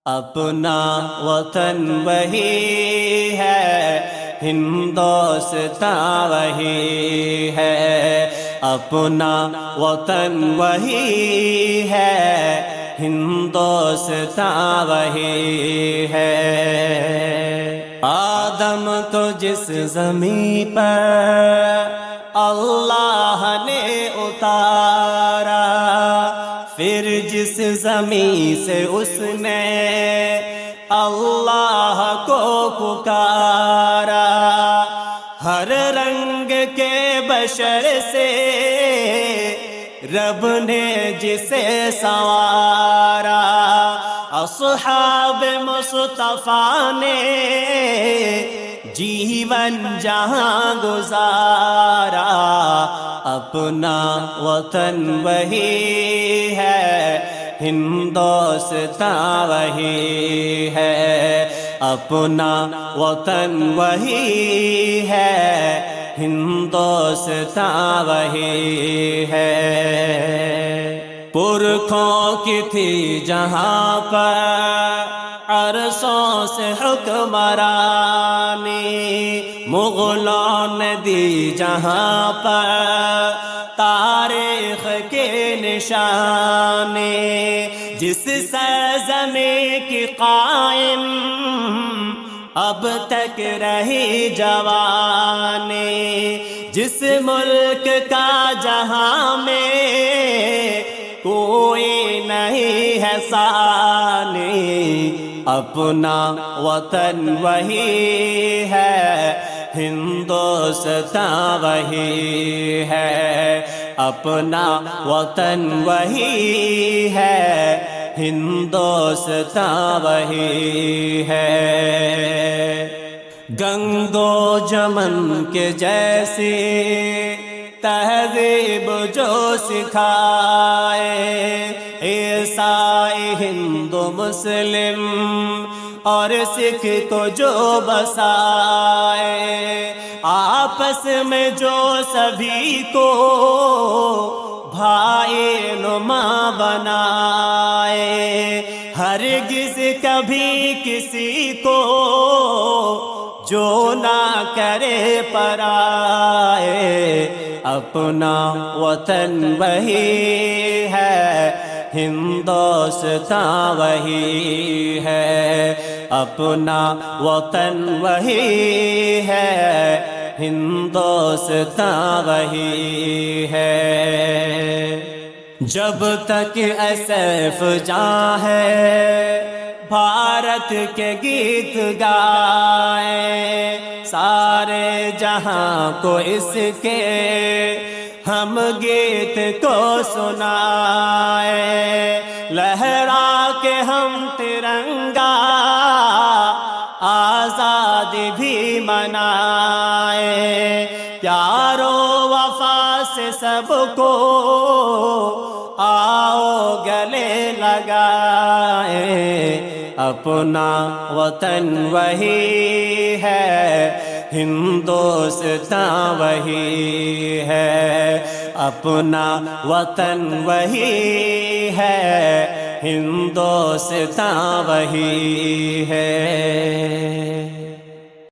اپنا وطن وہی ہے، ہندوستان وہی ہے، اپنا وطن وہی ہے، ہندوستان وہی ہے۔ آدم کو جس زمین پر اللہ نے اتارا، پھر جس زمین سے اس نے اللہ کو پکارا، ہر رنگ کے بشر سے رب نے جسے سنوارا، اصحاب مصطفیٰ نے جیون جہاں گزارا، اپنا وطن وہی ہے، ہندوستان وہی ہے، اپنا وطن وہی ہے، ہندوستان وہی ہے۔ پرکھوں کی تھی جہاں پر عرصوں سے حکمرانی، مغلوں نے دی جہاں پر تاریخ کے نشانے، جس سرزمین کی قائم اب تک رہی جوانی، جس ملک کا جہاں میں کوئی نہیں ہے ثانی، اپنا وطن وہی ہے، ہندوستان وہی ہے، اپنا وطن وہی ہے، ہندوستان وہی ہے۔ گنگو جمن کے جیسی تہذیب جو سکھائے، عیسائی ہندو مسلم اور سکھ کو جو بسائے، آپس میں جو سبھی کو بھائی نما بنائے، ہرگز کبھی کسی کو جو نہ کرے پرائے، اپنا وطن وہی ہے، ہندوستان وہی ہے، اپنا وطن وہی ہے، ہندوستان وہی ہے۔ جب تک سیف جاں ہے بھارت کے گیت گائے، سارے جہاں کو اس کے ہم گیت کو سنائے، لہرا کے ہم ترنگا آزادی بھی منائے، پیار و وفا سے سب کو آؤ گلے لگائے، اپنا وطن وہی ہے، ہندوستان وہی ہے، اپنا وطن وہی ہے، ہندوستان وہی ہے۔